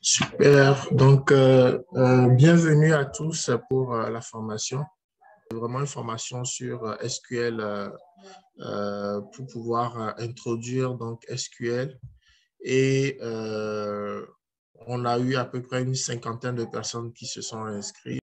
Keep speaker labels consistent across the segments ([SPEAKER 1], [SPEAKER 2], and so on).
[SPEAKER 1] Super. Donc, bienvenue à tous pour la formation. C'est vraiment une formation sur SQL pour pouvoir introduire donc SQL. Et on a eu à peu près une cinquantaine de personnes qui se sont inscrites.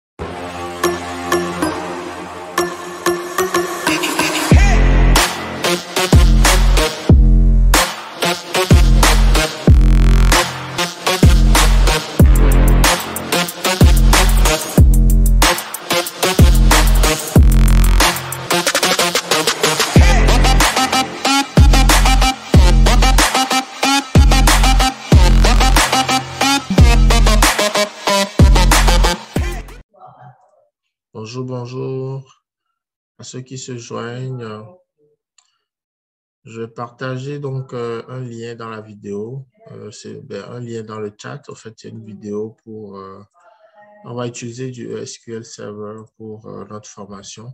[SPEAKER 1] Bonjour, bonjour à ceux qui se joignent. Je vais partager donc un lien dans la vidéo. C'est un lien dans le chat. En fait, c'est une vidéo pour... on va utiliser du SQL Server pour notre formation.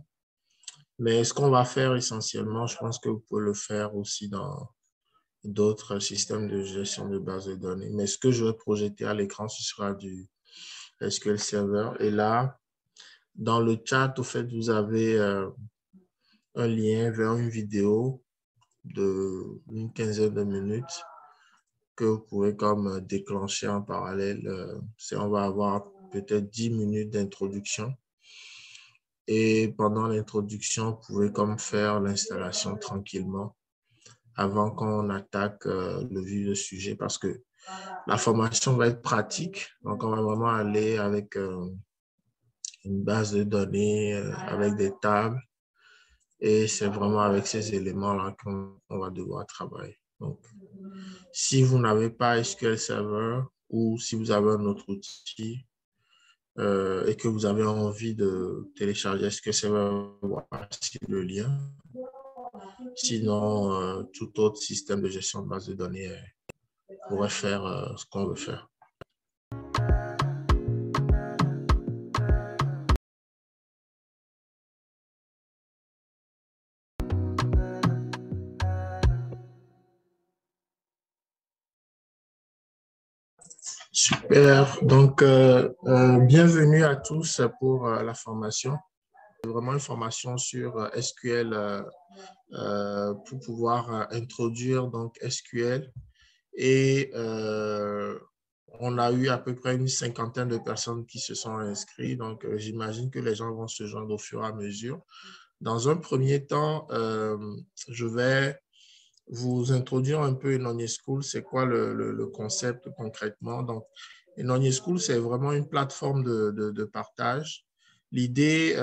[SPEAKER 1] Mais ce qu'on va faire essentiellement, je pense que vous pouvez le faire aussi dans d'autres systèmes de gestion de bases de données. Mais ce que je vais projeter à l'écran, ce sera du SQL Server. Et là, dans le chat, au fait, vous avez un lien vers une vidéo d'une quinzaine de minutes que vous pouvez comme déclencher en parallèle. On va avoir peut-être 10 minutes d'introduction. Et pendant l'introduction, vous pouvez comme faire l'installation tranquillement avant qu'on attaque le vif du sujet parce que la formation va être pratique. Donc, on va vraiment aller avec une base de données, avec des tables. Et c'est vraiment avec ces éléments-là qu'on va devoir travailler. Donc, si vous n'avez pas SQL Server ou si vous avez un autre outil et que vous avez envie de télécharger SQL Server, voici le lien. Sinon, tout autre système de gestion de base de données pourrait faire ce qu'on veut faire. Super. Donc, bienvenue à tous pour la formation. C'est vraiment une formation sur SQL pour pouvoir introduire donc SQL. Et on a eu à peu près une cinquantaine de personnes qui se sont inscrites. Donc, j'imagine que les gens vont se joindre au fur et à mesure. Dans un premier temps, je vais vous introduire un peu Enogni School. C'est quoi le concept concrètement? Donc, Enogni School, c'est vraiment une plateforme de partage. L'idée,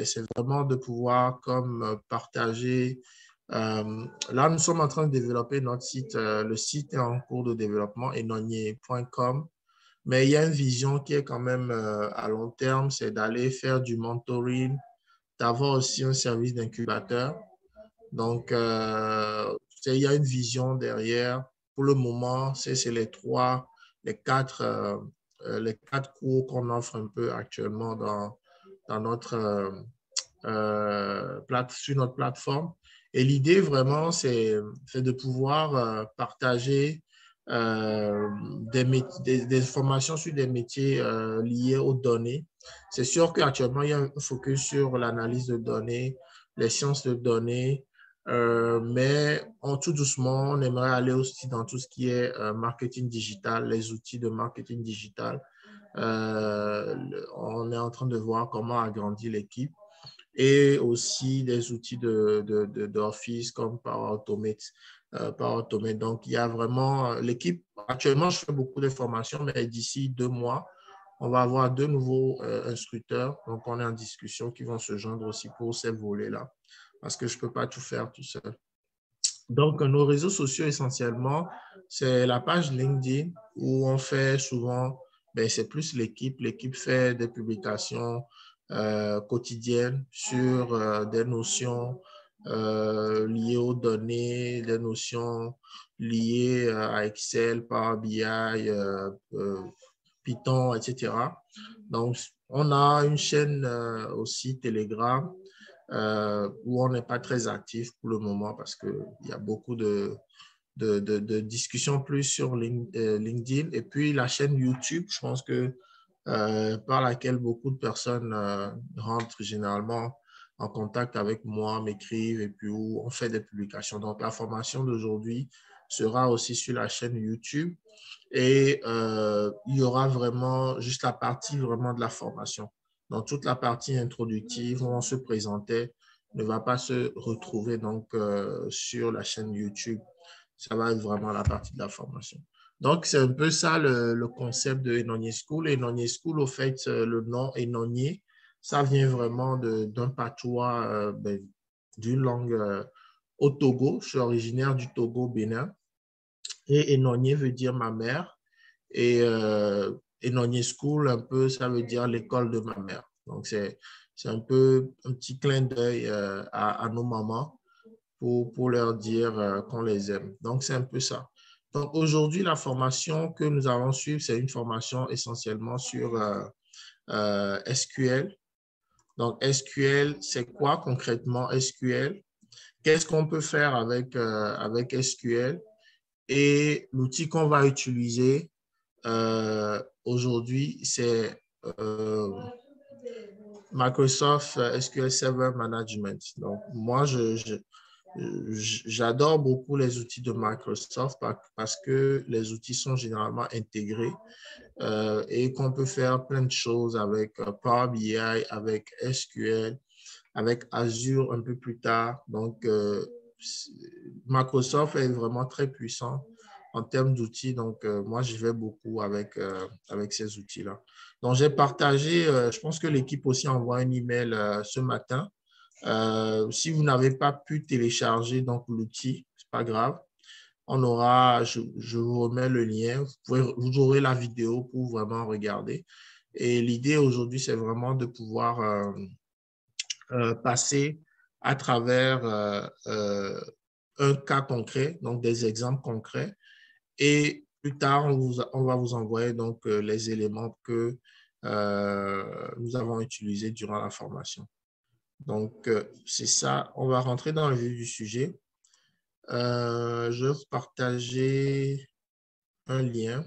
[SPEAKER 1] c'est vraiment de pouvoir comme partager. Là, nous sommes en train de développer notre site. Le site est en cours de développement, enogni.com. Mais il y a une vision qui est quand même à long terme, c'est d'aller faire du mentoring, d'avoir aussi un service d'incubateur. Donc, il y a une vision derrière. Pour le moment, c'est les quatre cours qu'on offre un peu actuellement dans sur notre plateforme. Et l'idée vraiment, c'est de pouvoir partager des formations sur des métiers liés aux données. C'est sûr qu'actuellement, il y a un focus sur l'analyse de données, les sciences de données, mais tout doucement, on aimerait aller aussi dans tout ce qui est marketing digital, les outils de marketing digital. On est en train de voir comment agrandir l'équipe et aussi des outils d'Office comme Power Automate. Donc, il y a vraiment l'équipe. Actuellement, je fais beaucoup de formations, mais d'ici 2 mois, on va avoir 2 nouveaux instructeurs. Donc, on est en discussion qui vont se joindre aussi pour ces volets-là parce que je ne peux pas tout faire tout seul. Donc, nos réseaux sociaux, essentiellement, c'est la page LinkedIn où on fait souvent, c'est plus l'équipe. L'équipe fait des publications quotidiennes sur des notions liées aux données, des notions liées à Excel, Power BI, Python, etc. Donc, on a une chaîne aussi Telegram où on n'est pas très actif pour le moment parce qu'il y a beaucoup de discussion plus sur LinkedIn. Et puis la chaîne YouTube, je pense que par laquelle beaucoup de personnes rentrent généralement en contact avec moi, m'écrivent et puis où on fait des publications. Donc, la formation d'aujourd'hui sera aussi sur la chaîne YouTube et il y aura vraiment juste la partie vraiment de la formation. Donc, toute la partie introductive où on se présentait ne va pas se retrouver donc sur la chaîne YouTube. Ça va être vraiment la partie de la formation. Donc, c'est un peu ça le concept de Enonye School. Enonye School, au fait, le nom Enonye, ça vient vraiment d'un patois, d'une langue au Togo. Je suis originaire du Togo, Bénin. Et Enonye veut dire ma mère. Et Enonye School, un peu, ça veut dire l'école de ma mère. Donc, c'est un peu un petit clin d'œil à nos mamans pour leur dire qu'on les aime. Donc, c'est un peu ça. Donc, aujourd'hui, la formation que nous allons suivre, c'est une formation essentiellement sur SQL. Donc, SQL, c'est quoi concrètement SQL? Qu'est-ce qu'on peut faire avec SQL? Et l'outil qu'on va utiliser aujourd'hui, c'est Microsoft SQL Server Management. Donc, moi, j'adore beaucoup les outils de Microsoft parce que les outils sont généralement intégrés et qu'on peut faire plein de choses avec Power BI, avec SQL, avec Azure un peu plus tard. Donc, Microsoft est vraiment très puissant en termes d'outils. Donc, moi, j'y vais beaucoup avec ces outils-là. Donc, j'ai partagé, je pense que l'équipe aussi envoie un email ce matin. Si vous n'avez pas pu télécharger donc l'outil, c'est pas grave. Je vous remets le lien. Vous aurez la vidéo pour vraiment regarder. Et l'idée aujourd'hui, c'est vraiment de pouvoir passer à travers un cas concret, donc des exemples concrets. Et plus tard, on va vous envoyer donc les éléments que nous avons utilisés durant la formation. Donc, c'est ça. On va rentrer dans le vif du sujet. Je vais partager un lien.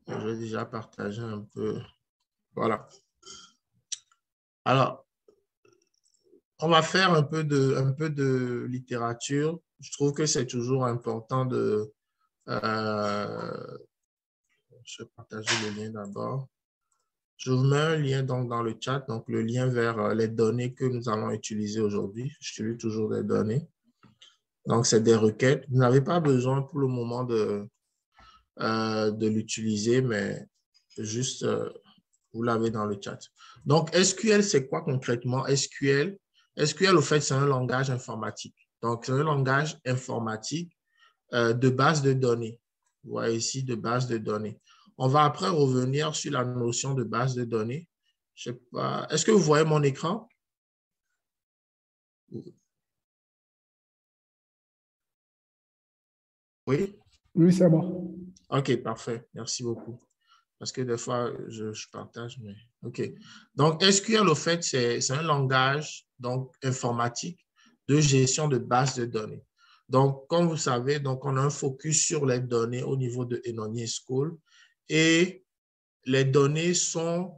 [SPEAKER 1] Je vais déjà partager un peu. Voilà. Alors, on va faire un peu de littérature. Je trouve que c'est toujours important de... je vais partager le lien d'abord. Je vous mets un lien donc, dans le chat, donc le lien vers les données que nous allons utiliser aujourd'hui. J'utilise toujours des données. Donc, c'est des requêtes. Vous n'avez pas besoin pour le moment de l'utiliser, mais juste, vous l'avez dans le chat. Donc, SQL, c'est quoi concrètement? SQL, au fait, c'est un langage informatique. Donc, c'est un langage informatique de base de données. Vous voyez ici, de base de données. On va après revenir sur la notion de base de données. Je sais pas. Est-ce que vous voyez mon écran? Oui?
[SPEAKER 2] Oui, c'est bon.
[SPEAKER 1] OK, parfait. Merci beaucoup. Parce que des fois, je partage, mais OK. Donc, SQL, au fait, c'est un langage donc, informatique de gestion de base de données. Donc, comme vous savez, donc, on a un focus sur les données au niveau de Enonye School et les données sont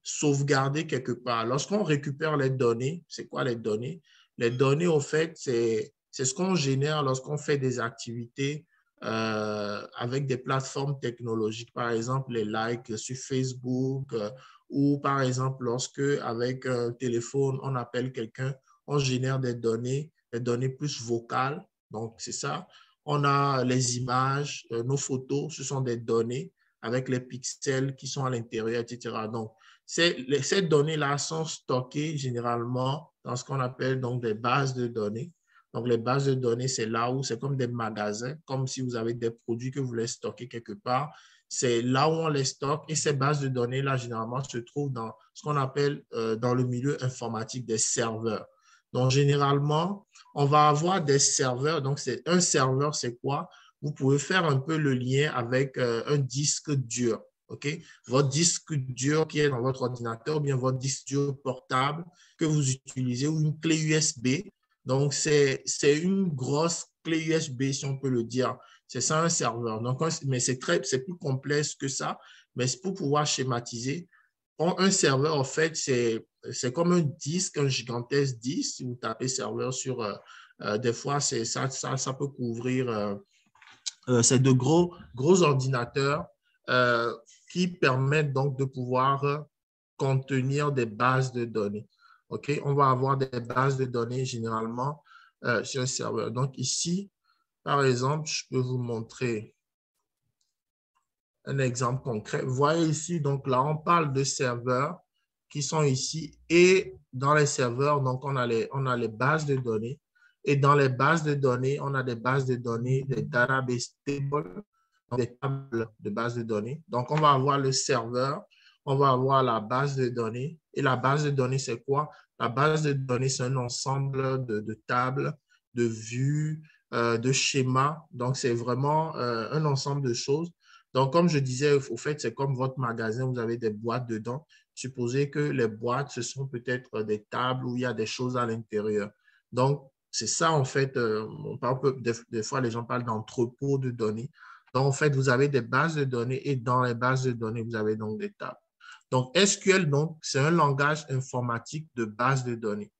[SPEAKER 1] sauvegardées quelque part. Lorsqu'on récupère les données, c'est quoi les données? Les données, au fait, c'est ce qu'on génère lorsqu'on fait des activités avec des plateformes technologiques, par exemple les likes sur Facebook ou par exemple lorsque avec un téléphone, on appelle quelqu'un, on génère des données plus vocales. Donc, c'est ça. On a les images, nos photos, ce sont des données avec les pixels qui sont à l'intérieur, etc. Donc, ces données-là sont stockées généralement dans ce qu'on appelle donc des bases de données. Donc, les bases de données, c'est là où c'est comme des magasins, comme si vous avez des produits que vous voulez stocker quelque part. C'est là où on les stocke et ces bases de données-là, généralement, se trouvent dans ce qu'on appelle dans le milieu informatique des serveurs. Donc, généralement, on va avoir des serveurs. Donc, un serveur, c'est quoi? Vous pouvez faire un peu le lien avec un disque dur. OK? Votre disque dur qui est dans votre ordinateur ou bien votre disque dur portable que vous utilisez ou une clé USB. Donc, c'est une grosse clé USB, si on peut le dire. C'est ça un serveur. Donc, mais c'est plus complexe que ça. Mais c'est pour pouvoir schématiser. Un serveur, en fait, c'est comme un disque, un gigantesque disque. Si vous tapez serveur sur, des fois, ça peut couvrir, c'est de gros ordinateurs qui permettent donc de pouvoir contenir des bases de données. OK? On va avoir des bases de données généralement sur un serveur. Donc ici, par exemple, je peux vous montrer un exemple concret. Vous voyez ici, donc là, on parle de serveurs qui sont ici et dans les serveurs, donc on a les bases de données. Et dans les bases de données, on a des bases de données, des database tables, des tables de bases de données. Donc, on va avoir le serveur, on va avoir la base de données. Et la base de données, c'est quoi? La base de données, c'est un ensemble de tables, de vues, de schémas. Donc, c'est vraiment un ensemble de choses. Donc, comme je disais, au fait, c'est comme votre magasin, vous avez des boîtes dedans. Supposez que les boîtes, ce sont peut-être des tables où il y a des choses à l'intérieur. Donc, c'est ça, en fait, des fois, les gens parlent d'entrepôt de données. Donc, en fait, vous avez des bases de données et dans les bases de données, vous avez donc des tables. Donc, SQL, donc, c'est un langage informatique de base de données.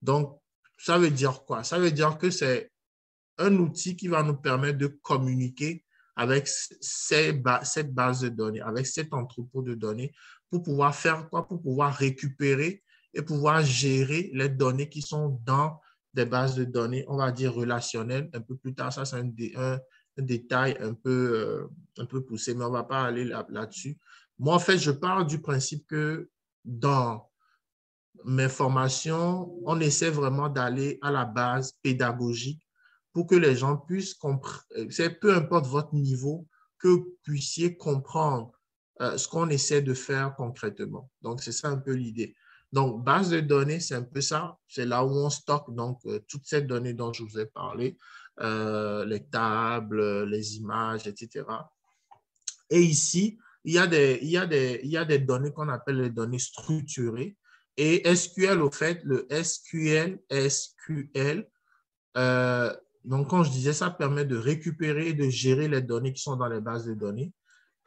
[SPEAKER 1] Donc, ça veut dire quoi? Ça veut dire que c'est un outil qui va nous permettre de communiquer avec cette base de données, avec cet entrepôt de données, pour pouvoir faire quoi? Pour pouvoir récupérer et pouvoir gérer les données qui sont dans des bases de données, on va dire relationnelles. Un peu plus tard, ça, c'est un détail un peu poussé, mais on ne va pas aller là-dessus. Moi, en fait, je pars du principe que dans mes formations, on essaie vraiment d'aller à la base pédagogique pour que les gens puissent comprendre, peu importe votre niveau, que vous puissiez comprendre ce qu'on essaie de faire concrètement. Donc, c'est ça un peu l'idée. Donc, base de données, c'est un peu ça. C'est là où on stocke donc toutes ces données dont je vous ai parlé, les tables, les images, etc. Et ici, il y a des données qu'on appelle les données structurées. Et SQL, au fait, le SQL, donc quand je disais, ça permet de récupérer et de gérer les données qui sont dans les bases de données.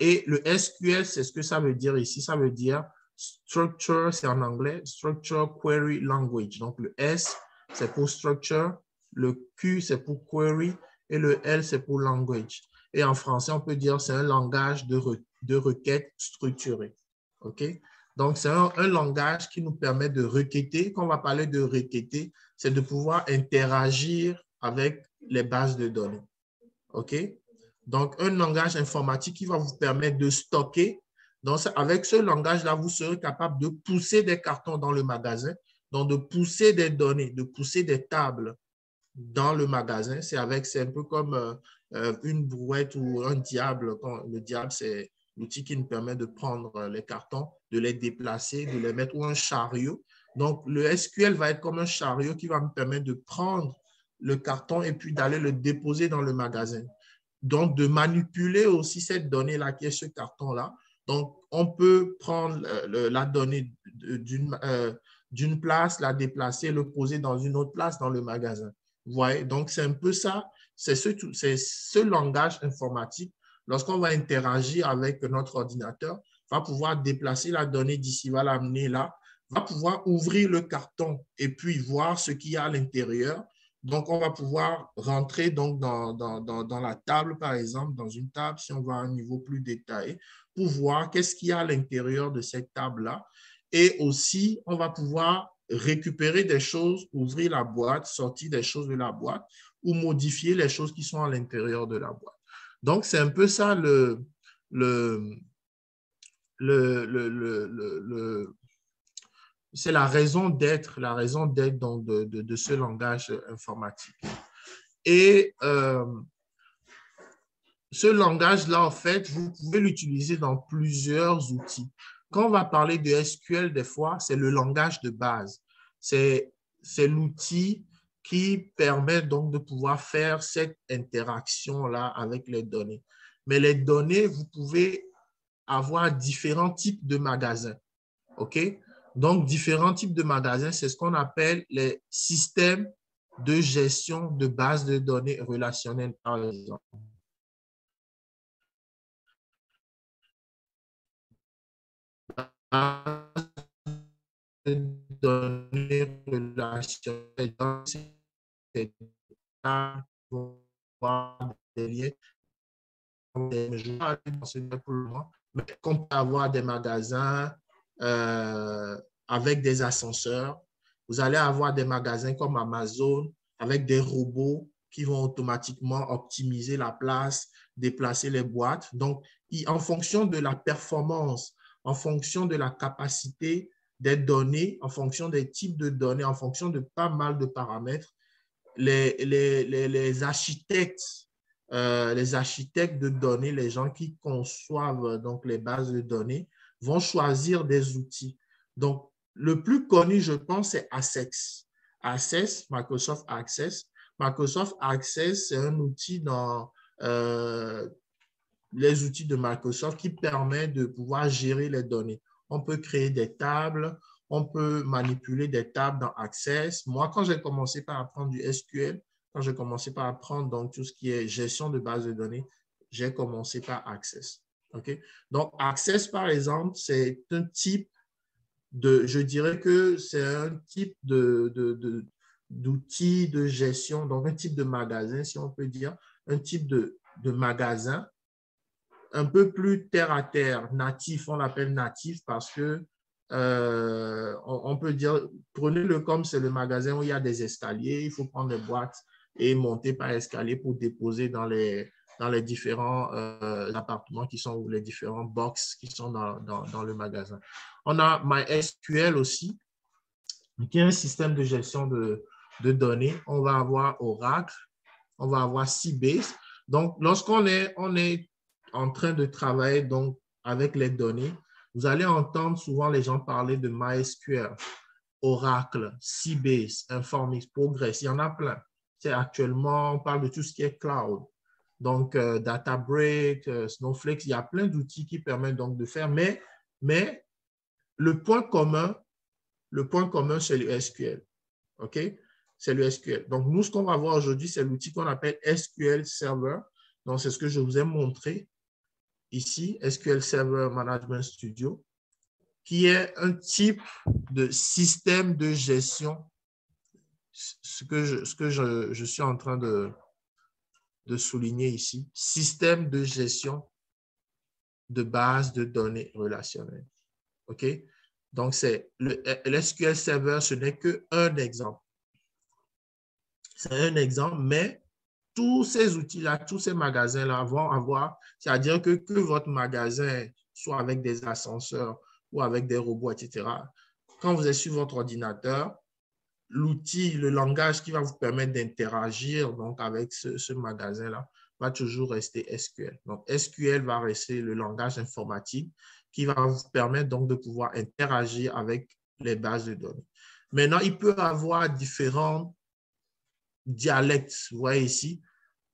[SPEAKER 1] Et le SQL, c'est ce que ça veut dire ici. Ça veut dire structure, c'est en anglais, structure query language. Donc le S, c'est pour structure, le Q, c'est pour query et le L, c'est pour language. Et en français, on peut dire c'est un langage de requête structuré. OK? Donc, c'est un langage qui nous permet de requêter. Quand on va parler de requêter, c'est de pouvoir interagir avec les bases de données. OK? Donc, un langage informatique qui va vous permettre de stocker. Donc, avec ce langage-là, vous serez capable de pousser des cartons dans le magasin, donc de pousser des données, de pousser des tables dans le magasin. C'est un peu comme une brouette ou un diable. Le diable, c'est l'outil qui nous permet de prendre les cartons, de les déplacer, de les mettre, ou un chariot. Donc, le SQL va être comme un chariot qui va me permettre de prendre le carton et puis d'aller le déposer dans le magasin. Donc, de manipuler aussi cette donnée-là qui est ce carton-là. Donc, on peut prendre la donnée d'une place, la déplacer, le poser dans une autre place dans le magasin. Vous voyez? Donc, c'est un peu ça. C'est ce langage informatique, lorsqu'on va interagir avec notre ordinateur, va pouvoir déplacer la donnée d'ici, va l'amener là, va pouvoir ouvrir le carton et puis voir ce qu'il y a à l'intérieur. Donc, on va pouvoir rentrer donc dans la table, par exemple, dans une table, si on va à un niveau plus détaillé, pour voir qu'est-ce qu'il y a à l'intérieur de cette table-là. Et aussi, on va pouvoir récupérer des choses, ouvrir la boîte, sortir des choses de la boîte ou modifier les choses qui sont à l'intérieur de la boîte. Donc, c'est un peu ça c'est la raison d'être donc de ce langage informatique. Et ce langage-là, en fait, vous pouvez l'utiliser dans plusieurs outils. Quand on va parler de SQL, des fois, c'est le langage de base. C'est l'outil qui permet donc de pouvoir faire cette interaction-là avec les données. Mais les données, vous pouvez avoir différents types de magasins. OK? Donc, différents types de magasins, c'est ce qu'on appelle les systèmes de gestion de bases de données relationnelles, par exemple. De données relationnelles, c'est des liens. Je vais aller dans ce pour le moment, mais on peut avoir des magasins avec des ascenseurs. Vous allez avoir des magasins comme Amazon avec des robots qui vont automatiquement optimiser la place, déplacer les boîtes. Donc, en fonction de la performance, en fonction de la capacité des données, en fonction des types de données, en fonction de pas mal de paramètres, les architectes de données, les gens qui conçoivent donc les bases de données, vont choisir des outils. Donc, le plus connu, je pense, c'est Access. Access, Microsoft Access. Microsoft Access, c'est un outil dans les outils de Microsoft qui permet de pouvoir gérer les données. On peut créer des tables, on peut manipuler des tables dans Access. Moi, quand j'ai commencé par apprendre du SQL, quand j'ai commencé par apprendre donc, tout ce qui est gestion de base de données, j'ai commencé par Access. Okay? Donc, Access, par exemple, c'est un type je dirais que c'est un type d'outil de gestion, donc un type de magasin, si on peut dire, un type de magasin un peu plus terre à terre, natif, on l'appelle natif parce que on peut dire, prenez-le comme c'est le magasin où il y a des escaliers, il faut prendre les boîtes et monter par escalier pour déposer dans les différents appartements qui sont, ou les différents box qui sont dans le magasin. On a MySQL aussi, qui est un système de gestion de données. On va avoir Oracle, on va avoir Sybase. Donc, lorsqu'on est en train de travailler donc, avec les données, vous allez entendre souvent les gens parler de MySQL, Oracle, Sybase, Informix, Progress. Il y en a plein. Actuellement, on parle de tout ce qui est cloud. Donc, Databricks, Snowflake, il y a plein d'outils qui permettent donc de faire. Mais le point commun, c'est le SQL. OK? C'est le SQL. Donc, nous, ce qu'on va voir aujourd'hui, c'est l'outil qu'on appelle SQL Server. Donc, c'est ce que je vous ai montré ici, SQL Server Management Studio, qui est un type de système de gestion, ce que je suis en train de souligner ici, système de gestion de base de données relationnelles. OK? Donc, le SQL Server, ce n'est qu'un exemple. C'est un exemple, mais tous ces outils-là, tous ces magasins-là vont avoir, c'est-à-dire que votre magasin soit avec des ascenseurs ou avec des robots, etc. Quand vous êtes sur votre ordinateur, l'outil, le langage qui va vous permettre d'interagir donc avec ce magasin-là va toujours rester SQL. Donc, SQL va rester le langage informatique qui va vous permettre donc de pouvoir interagir avec les bases de données. Maintenant, il peut y avoir différents dialectes. Vous voyez ici,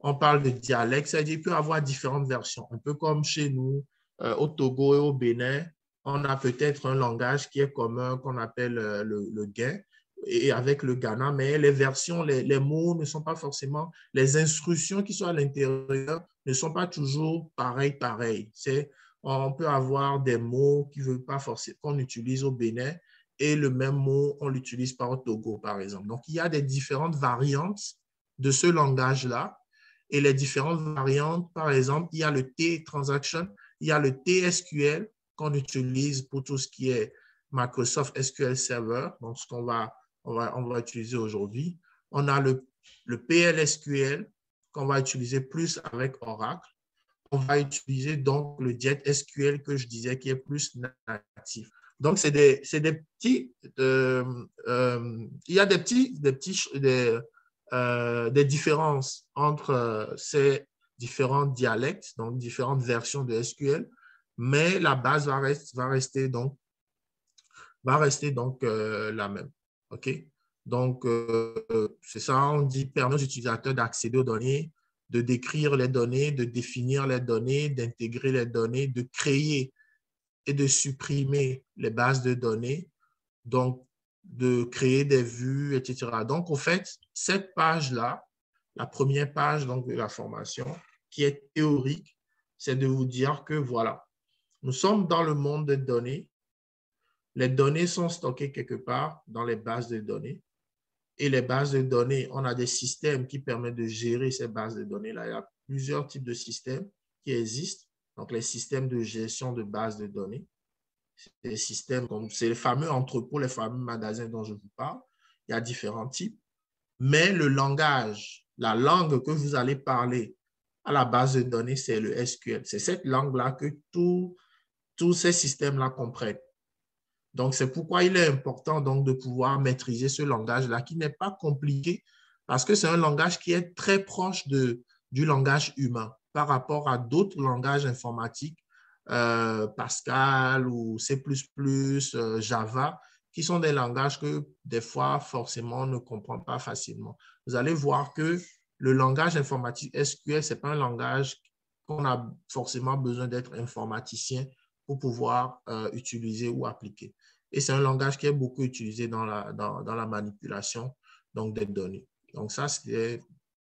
[SPEAKER 1] on parle de dialecte, c'est-à-dire qu'il peut y avoir différentes versions. Un peu comme chez nous, au Togo et au Bénin, on a peut-être un langage qui est commun qu'on appelle le Guin, et avec le Ghana, mais les versions, les mots ne sont pas forcément, les instructions qui sont à l'intérieur ne sont pas toujours pareilles. On peut avoir des mots qui veulent pas forcément qu'on utilise au Bénin et le même mot, on l'utilise pas au Togo, par exemple. Donc, il y a des différentes variantes de ce langage-là. Et les différentes variantes, par exemple, il y a le T-Transaction, il y a le TSQL qu'on utilise pour tout ce qui est Microsoft SQL Server, donc ce qu'on va utiliser aujourd'hui. On a le PLSQL qu'on va utiliser plus avec Oracle. On va utiliser donc le JetSQL que je disais qui est plus natif. Donc, c'est des petits, il y a des différences entre ces différents dialectes, donc différentes versions de SQL, mais la base va rester donc la même. OK? Donc, c'est ça, on dit permet aux utilisateurs d'accéder aux données, de décrire les données, de définir les données, d'intégrer les données, de créer et de supprimer les bases de données. Donc, de créer des vues, etc. Donc, au fait, cette page-là, la première page donc, de la formation, qui est théorique, c'est de vous dire que voilà, nous sommes dans le monde des données. Les données sont stockées quelque part dans les bases de données. Et les bases de données, on a des systèmes qui permettent de gérer ces bases de données-là. Il y a plusieurs types de systèmes qui existent. Donc, les systèmes de gestion de bases de données. Des systèmes comme c'est les fameux entrepôts, les fameux magasins dont je vous parle. Il y a différents types. Mais le langage, la langue que vous allez parler à la base de données, c'est le SQL. C'est cette langue-là que tous ces systèmes-là comprennent. Donc, c'est pourquoi il est important donc, de pouvoir maîtriser ce langage-là qui n'est pas compliqué parce que c'est un langage qui est très proche du langage humain par rapport à d'autres langages informatiques, Pascal ou C++, Java, qui sont des langages que des fois, forcément, on ne comprend pas facilement. Vous allez voir que le langage informatique SQL, ce n'est pas un langage qu'on a forcément besoin d'être informaticien pour pouvoir utiliser ou appliquer. Et c'est un langage qui est beaucoup utilisé dans la manipulation donc, des données. Donc ça, c'est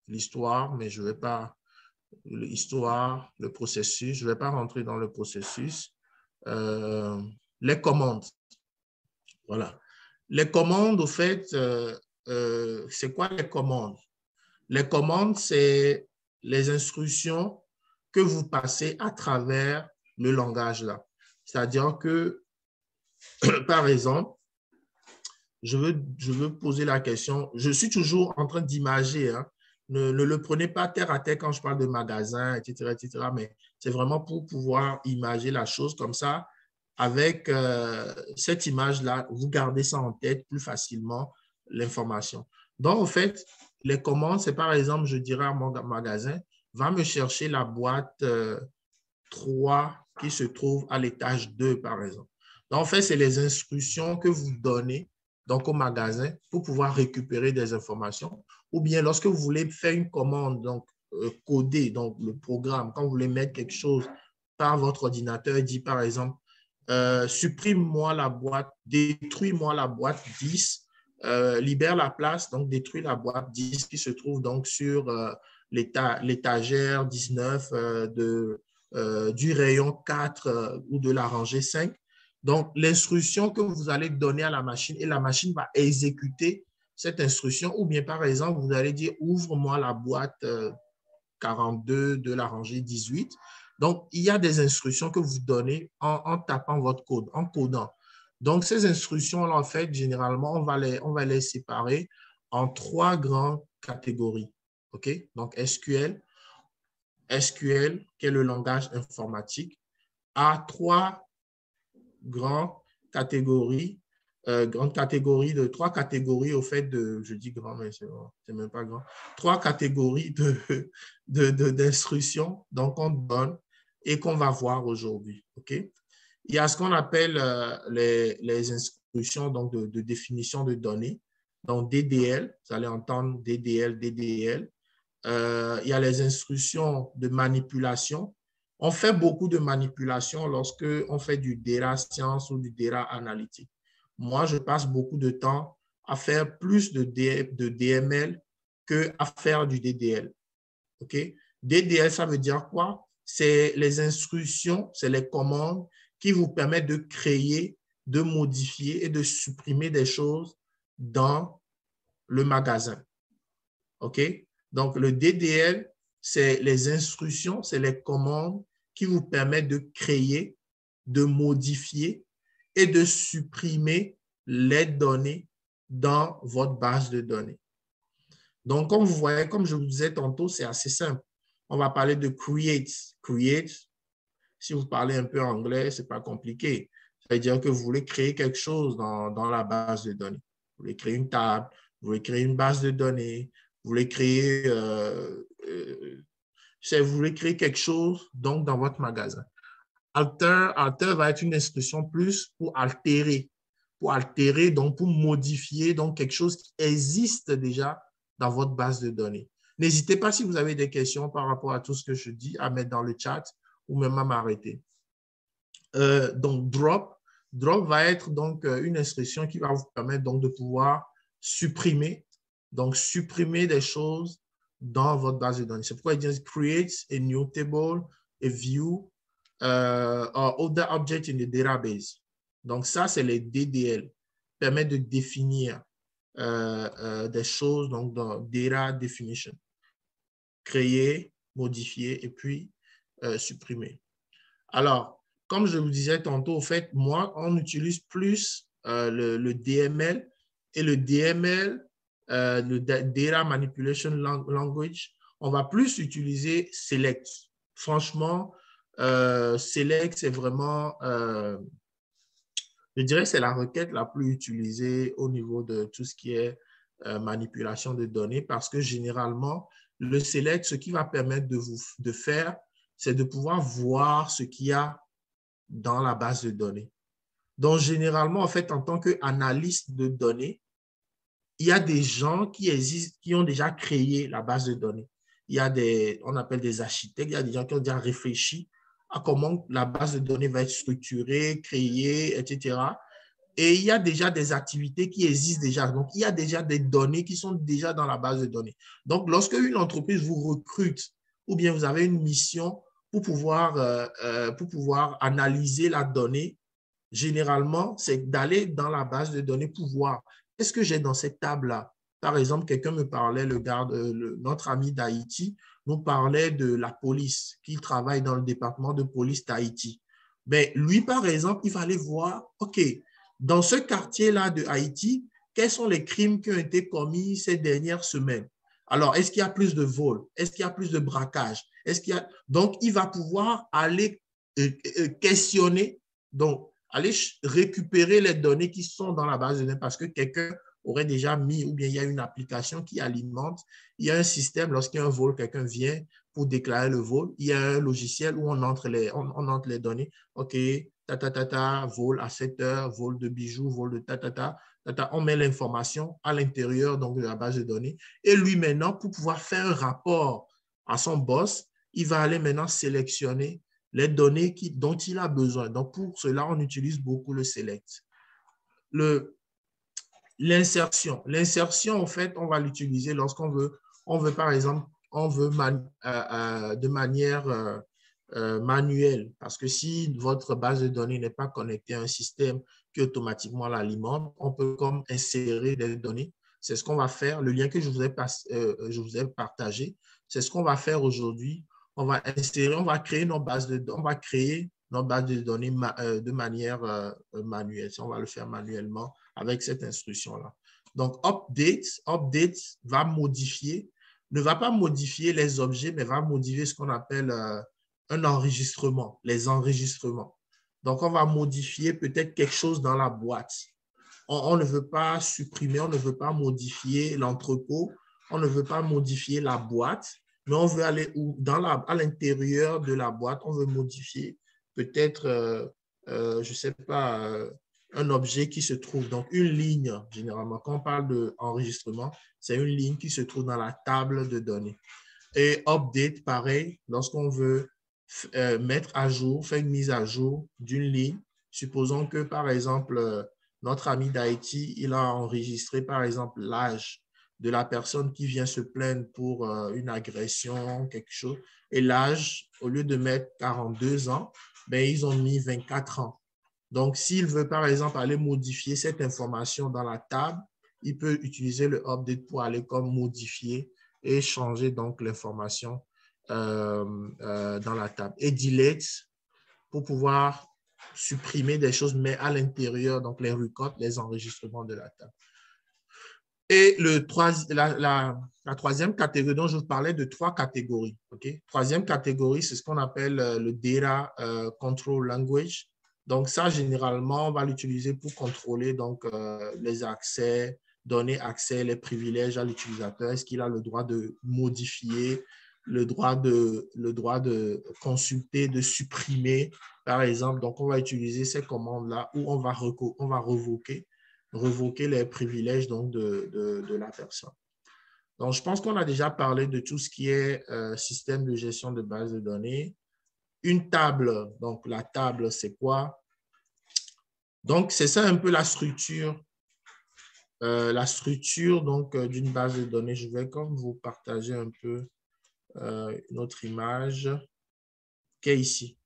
[SPEAKER 1] l'histoire, mais je ne vais pas, l'histoire, le processus, je ne vais pas rentrer dans le processus. Les commandes. Voilà. Les commandes, au fait, c'est quoi les commandes? Les commandes, c'est les instructions que vous passez à travers le langage là. C'est-à-dire que, par exemple, je veux poser la question, je suis toujours en train d'imager, hein. Ne le prenez pas terre à terre quand je parle de magasin, etc., mais c'est vraiment pour pouvoir imager la chose comme ça. Avec cette image-là, vous gardez ça en tête plus facilement, l'information. Donc, en fait, les commandes, c'est par exemple, je dirais à mon magasin, va me chercher la boîte 3 qui se trouve à l'étage 2, par exemple. Donc, en fait, c'est les instructions que vous donnez donc, au magasin pour pouvoir récupérer des informations. Ou bien, lorsque vous voulez faire une commande, donc coder, donc le programme, quand vous voulez mettre quelque chose par votre ordinateur, il dit par exemple, supprime-moi la boîte, détruis-moi la boîte 10, libère la place, donc détruis la boîte 10 qui se trouve donc sur l'étagère 19 du rayon 4 ou de la rangée 5. Donc, l'instruction que vous allez donner à la machine et la machine va exécuter cette instruction ou bien, par exemple, vous allez dire ouvre-moi la boîte 42 de la rangée 18. Donc, il y a des instructions que vous donnez en tapant votre code, en codant. Donc, ces instructions-là, en fait, généralement, on va les séparer en 3 grandes catégories. OK? Donc, SQL, qui est le langage informatique, a 3 grandes catégories de 3 catégories au fait de, je dis grand, mais c'est même pas grand, 3 catégories d'instructions donc on donne et qu'on va voir aujourd'hui. OK? Il y a ce qu'on appelle les instructions donc de définition de données, donc DDL, vous allez entendre DDL, DDL. Il y a les instructions de manipulation. On fait beaucoup de manipulation lorsque on fait du data science ou du data analytique. Moi, je passe beaucoup de temps à faire plus de DML qu'à faire du DDL. OK? DDL, ça veut dire quoi? C'est les instructions, c'est les commandes qui vous permettent de créer, de modifier et de supprimer des choses dans le magasin. OK? Donc, le DDL, c'est les instructions, c'est les commandes qui vous permettent de créer, de modifier et de supprimer les données dans votre base de données. Donc, comme vous voyez, comme je vous disais tantôt, c'est assez simple. On va parler de create. Create, si vous parlez un peu anglais, ce n'est pas compliqué. Ça veut dire que vous voulez créer quelque chose dans la base de données. Vous voulez créer une table, vous voulez créer une base de données, vous voulez créer, vous voulez créer quelque chose donc, dans votre magasin. Alter va être une instruction plus pour altérer, donc pour modifier donc quelque chose qui existe déjà dans votre base de données. N'hésitez pas, si vous avez des questions par rapport à tout ce que je dis, à mettre dans le chat ou même à m'arrêter. Donc, drop, Drop va être donc une instruction qui va vous permettre donc de pouvoir supprimer, des choses dans votre base de données. C'est pourquoi il dit create a new table, a view, or other object in the database. Donc ça, c'est les DDL. Permet de définir des choses donc dans data definition. Créer, modifier et puis supprimer. Alors, comme je vous disais tantôt, au fait, moi, on utilise plus le DML et le DML, le Data Manipulation Language, on va plus utiliser Select. Franchement, Select, c'est vraiment, je dirais, c'est la requête la plus utilisée au niveau de tout ce qui est manipulation de données parce que généralement, le Select, ce qui va permettre de faire, c'est de pouvoir voir ce qu'il y a dans la base de données. Donc, généralement, en fait, en tant qu'analyste de données, il y a des gens qui existent, qui ont déjà créé la base de données. Il y a on appelle des architectes, il y a des gens qui ont déjà réfléchi à comment la base de données va être structurée, créée, etc. Et il y a déjà des activités qui existent déjà. Donc, il y a déjà des données qui sont déjà dans la base de données. Donc, lorsque une entreprise vous recrute ou bien vous avez une mission pour pouvoir analyser la donnée, généralement, c'est d'aller dans la base de données pour voir qu'est-ce que j'ai dans cette table-là. Par exemple, quelqu'un me parlait, notre ami d'Haïti nous parlait de la police, qu'il travaille dans le département de police d'Haïti. Mais lui, par exemple, il va aller voir, OK, dans ce quartier-là de Haïti, quels sont les crimes qui ont été commis ces dernières semaines? Alors, est-ce qu'il y a plus de vols? Est-ce qu'il y a plus de braquages? Donc, il va pouvoir aller questionner, donc aller récupérer les données qui sont dans la base de données parce que quelqu'un aurait déjà mis, ou bien il y a une application qui alimente, il y a un système, lorsqu'il y a un vol, quelqu'un vient pour déclarer le vol, il y a un logiciel où on entre les données, OK, vol à 7 heures, vol de bijoux, vol de on met l'information à l'intérieur donc de la base de données. Et lui, maintenant, pour pouvoir faire un rapport à son boss, il va aller maintenant sélectionner les données dont il a besoin. Donc, pour cela, on utilise beaucoup le select. L'insertion. L'insertion, en fait, on va l'utiliser lorsqu'on veut, par exemple, de manière manuelle. Parce que si votre base de données n'est pas connectée à un système qui automatiquement l'alimente, on peut comme insérer des données. C'est ce qu'on va faire. Le lien que je vous ai partagé, c'est ce qu'on va faire aujourd'hui. On va créer nos bases de données de manière manuelle. On va le faire manuellement avec cette instruction-là. Donc, update va modifier, ne va pas modifier les objets, mais va modifier ce qu'on appelle un enregistrement, les enregistrements. Donc, on va modifier peut-être quelque chose dans la boîte. On ne veut pas supprimer, on ne veut pas modifier l'entrepôt, on ne veut pas modifier la boîte, mais on veut aller à l'intérieur de la boîte, on veut modifier peut-être, je ne sais pas, un objet qui se trouve, donc une ligne, généralement, quand on parle d'enregistrement, c'est une ligne qui se trouve dans la table de données. Et update, pareil, lorsqu'on veut mettre à jour, faire une mise à jour d'une ligne, supposons que, par exemple, notre ami d'Haïti, il a enregistré, par exemple, l'âge de la personne qui vient se plaindre pour une agression, quelque chose, et l'âge, au lieu de mettre 42 ans, ben, ils ont mis 24 ans. Donc, s'il veut, par exemple, aller modifier cette information dans la table, il peut utiliser le update pour aller comme modifier et changer donc l'information dans la table. Et delete pour pouvoir supprimer des choses, mais à l'intérieur, donc les records, les enregistrements de la table. Et la troisième catégorie dont je vous parlais de 3 catégories. Okay? Troisième catégorie, c'est ce qu'on appelle le Data Control Language. Donc, ça, généralement, on va l'utiliser pour contrôler donc, les accès, donner accès, les privilèges à l'utilisateur. Est-ce qu'il a le droit de modifier, le droit de consulter, de supprimer, par exemple. Donc, on va utiliser ces commandes-là où on va revoquer les privilèges donc, de la personne. Donc, je pense qu'on a déjà parlé de tout ce qui est système de gestion de base de données. Une table, donc la table, c'est quoi? Donc, c'est ça un peu la structure donc d'une base de données. Je vais comme vous partager un peu une autre image qui est ici.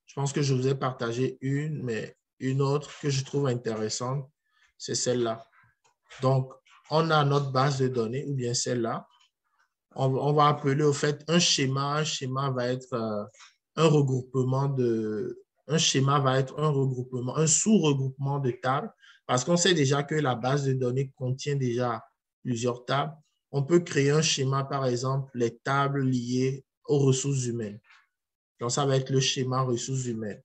[SPEAKER 1] Je pense que je vous ai partagé une, mais une autre que je trouve intéressante, c'est celle-là. Donc, on a notre base de données, ou bien celle-là. On va appeler au fait un schéma. Un schéma va être un regroupement de... Un schéma va être un regroupement, un sous-regroupement de tables, parce qu'on sait déjà que la base de données contient déjà plusieurs tables. On peut créer un schéma, par exemple, les tables liées aux ressources humaines. Donc, ça va être le schéma ressources humaines.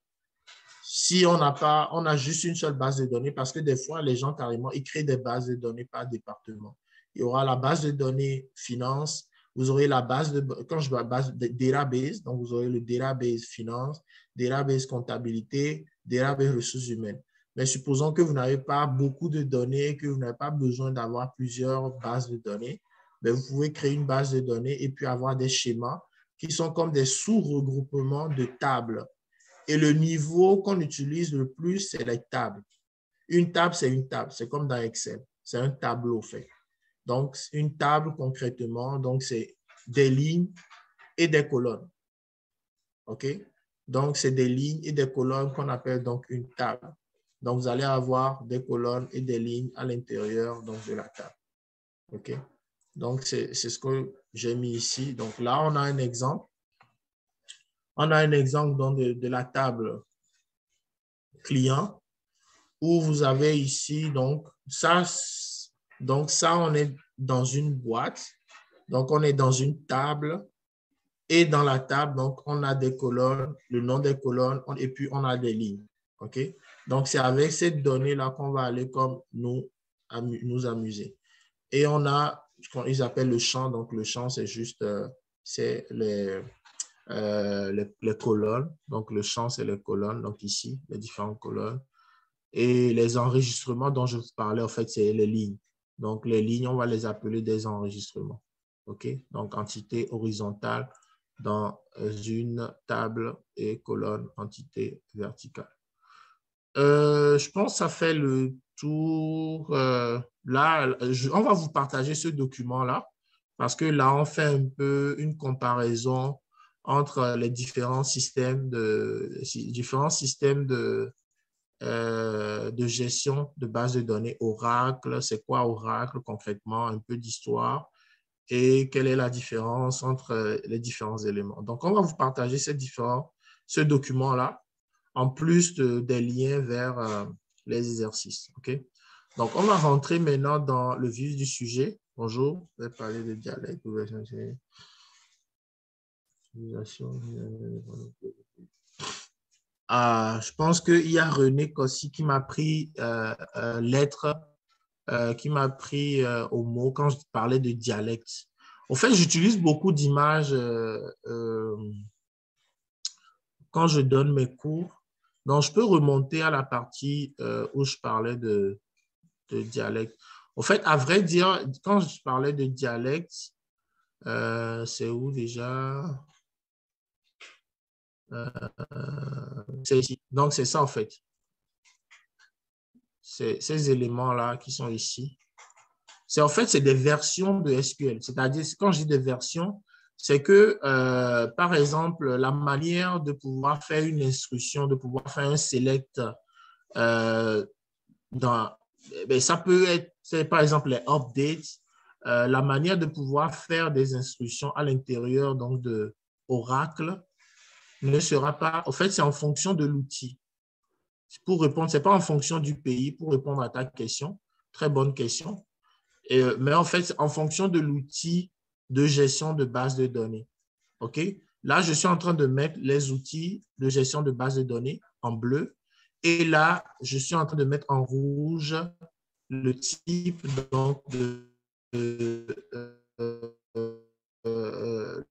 [SPEAKER 1] Si on a juste une seule base de données, parce que des fois, les gens carrément, ils créent des bases de données par département. Il y aura la base de données finance, vous aurez la base de, quand je vois base de database, donc vous aurez le database finance, database comptabilité, database ressources humaines. Mais supposons que vous n'avez pas beaucoup de données, que vous n'avez pas besoin d'avoir plusieurs bases de données, mais vous pouvez créer une base de données et puis avoir des schémas qui sont comme des sous-regroupements de tables. Et le niveau qu'on utilise le plus, c'est les tables. Une table, c'est une table. C'est comme dans Excel. C'est un tableau fait. Donc, une table, concrètement, donc c'est des lignes et des colonnes. OK? Donc, c'est des lignes et des colonnes qu'on appelle donc une table. Donc, vous allez avoir des colonnes et des lignes à l'intérieur de la table. OK? Donc, c'est ce que j'ai mis ici. Donc, là, on a un exemple. On a un exemple donc, de la table client, où vous avez ici, donc ça, on est dans une boîte. Donc, on est dans une table. Et dans la table, donc, on a des colonnes, le nom des colonnes, et puis on a des lignes. OK? Donc, c'est avec cette donnée-là qu'on va aller comme nous amuser. Et on a ce qu'ils appellent le champ. Donc, le champ, c'est juste, c'est les colonnes. Donc, le champ, c'est les colonnes. Donc, ici, les différentes colonnes. Et les enregistrements dont je vous parlais, en fait, c'est les lignes. Donc, les lignes, on va les appeler des enregistrements. OK? Donc, entité horizontale dans une table et colonne entité verticale. Je pense que ça fait le tour. Là, on va vous partager ce document-là parce que là, on fait un peu une comparaison entre les différents systèmes de gestion de base de données Oracle. C'est quoi Oracle concrètement? Un peu d'histoire et quelle est la différence entre les différents éléments. Donc, on va vous partager ce document-là en plus des liens vers les exercices. OK? Donc, on va rentrer maintenant dans le vif du sujet. Bonjour, je vais parler de dialecte. Je pense qu'il y a René aussi qui m'a pris lettre, qui m'a pris au mot quand je parlais de dialecte. Au fait, j'utilise beaucoup d'images quand je donne mes cours. Donc, je peux remonter à la partie où je parlais de dialecte. Au fait, à vrai dire, quand je parlais de dialecte, c'est où déjà? C'est ici. Donc, c'est ça, en fait. Ces éléments-là qui sont ici. En fait, c'est des versions de SQL. C'est-à-dire, quand je dis des versions, c'est que, par exemple, la manière de pouvoir faire une instruction, de pouvoir faire un select ça peut être, par exemple, les updates, la manière de pouvoir faire des instructions à l'intérieur donc de Oracle ne sera pas, en fait, c'est en fonction de l'outil. Pour répondre, ce n'est pas en fonction du pays, pour répondre à ta question, très bonne question. Mais en fait, en fonction de l'outil de gestion de base de données. OK? Là, je suis en train de mettre les outils de gestion de base de données en bleu. Et là, je suis en train de mettre en rouge le type donc,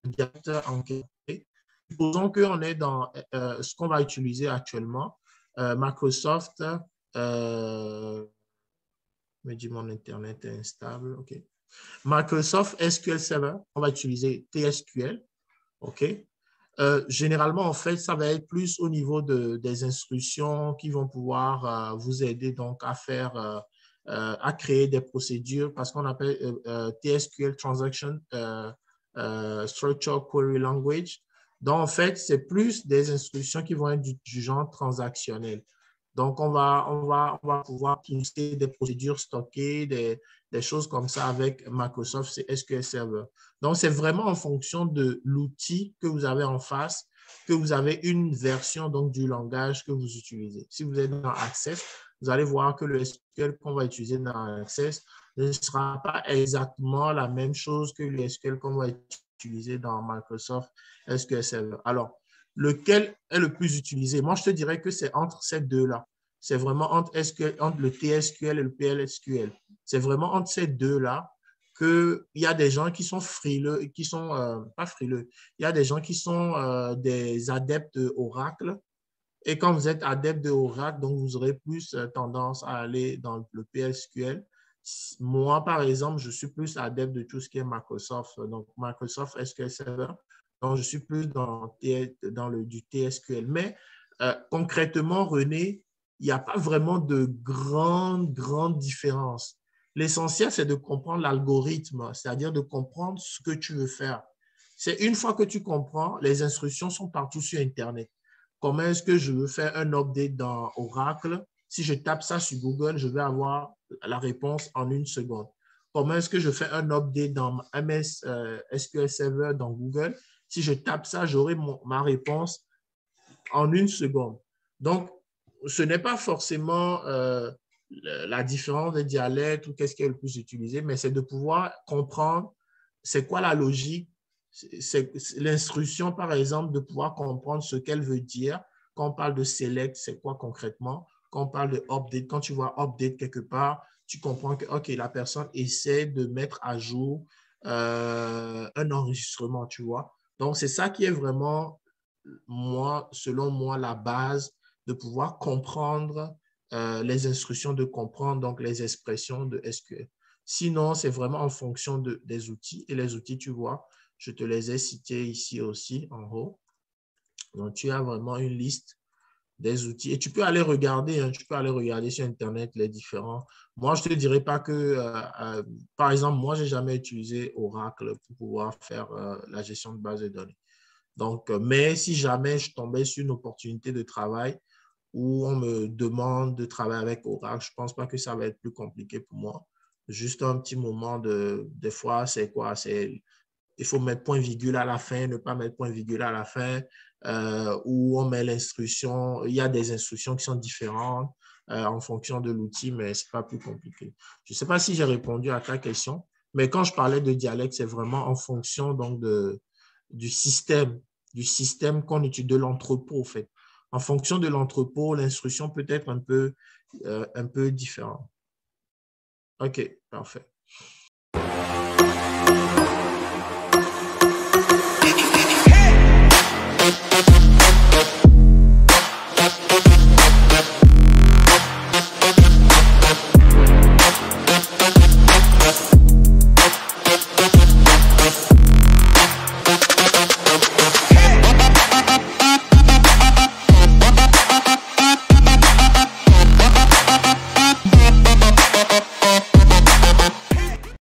[SPEAKER 1] directeur en question. Supposons qu'on est dans ce qu'on va utiliser actuellement, Microsoft me dit mon Internet est instable. OK. Microsoft SQL Server, on va utiliser TSQL. OK. Généralement, en fait, ça va être plus au niveau des instructions qui vont pouvoir vous aider donc à faire, à créer des procédures parce qu'on appelle TSQL Transaction Structure Query Language. Donc, en fait, c'est plus des instructions qui vont être du genre transactionnel. Donc, on va pouvoir pousser des procédures stockées, des choses comme ça avec Microsoft SQL Server. Donc, c'est vraiment en fonction de l'outil que vous avez en face que vous avez une version donc, du langage que vous utilisez. Si vous êtes dans Access, vous allez voir que le SQL qu'on va utiliser dans Access ne sera pas exactement la même chose que le SQL qu'on va utiliser dans Microsoft SQL Server. Alors, lequel est le plus utilisé? Moi, je te dirais que c'est entre ces deux-là. C'est vraiment entre le TSQL et le PLSQL. C'est vraiment entre ces deux-là qu'il y a des gens qui sont frileux, qui sont pas frileux, il y a des gens qui sont des adeptes Oracle. Et quand vous êtes adepte de Oracle, donc vous aurez plus tendance à aller dans le PSQL. Moi, par exemple, je suis plus adepte de tout ce qui est Microsoft, donc Microsoft SQL Server. Donc, je suis plus dans du TSQL. Mais concrètement, René, il n'y a pas vraiment de grande différence. L'essentiel, c'est de comprendre l'algorithme, c'est-à-dire de comprendre ce que tu veux faire. C'est une fois que tu comprends, les instructions sont partout sur Internet. Comment est-ce que je veux faire un update dans Oracle? Si je tape ça sur Google, je vais avoir la réponse en une seconde. Comment est-ce que je fais un update dans MS SQL Server dans Google? Si je tape ça, j'aurai ma réponse en une seconde. Donc, ce n'est pas forcément la différence des dialectes ou qu'est-ce qui est le plus utilisé, mais c'est de pouvoir comprendre c'est quoi la logique, c'est l'instruction, par exemple, de pouvoir comprendre ce qu'elle veut dire. Quand on parle de select, c'est quoi concrètement? Quand on parle de update, quand tu vois update quelque part, tu comprends que okay, la personne essaie de mettre à jour un enregistrement, tu vois. Donc, c'est ça qui est vraiment, selon moi, la base de pouvoir comprendre les instructions, de comprendre donc les expressions de SQL. Sinon, c'est vraiment en fonction des outils. Et les outils, tu vois, je te les ai cités ici aussi en haut. Donc, tu as vraiment une liste des outils. Et tu peux aller regarder, hein, tu peux aller regarder sur Internet les différents. Moi, je ne te dirais pas que, par exemple, moi, je n'ai jamais utilisé Oracle pour pouvoir faire la gestion de base de données. Donc, mais si jamais je tombais sur une opportunité de travail où on me demande de travailler avec Oracle, je ne pense pas que ça va être plus compliqué pour moi. Juste un petit moment des fois, c'est quoi? Il faut mettre point-virgule à la fin, ne pas mettre point-virgule à la fin, où on met l'instruction. Il y a des instructions qui sont différentes en fonction de l'outil, mais ce n'est pas plus compliqué. Je ne sais pas si j'ai répondu à ta question, mais quand je parlais de dialecte, c'est vraiment en fonction donc, du système qu'on utilise, de l'entrepôt, en fait. En fonction de l'entrepôt, l'instruction peut être un peu différente. OK, parfait. Hey!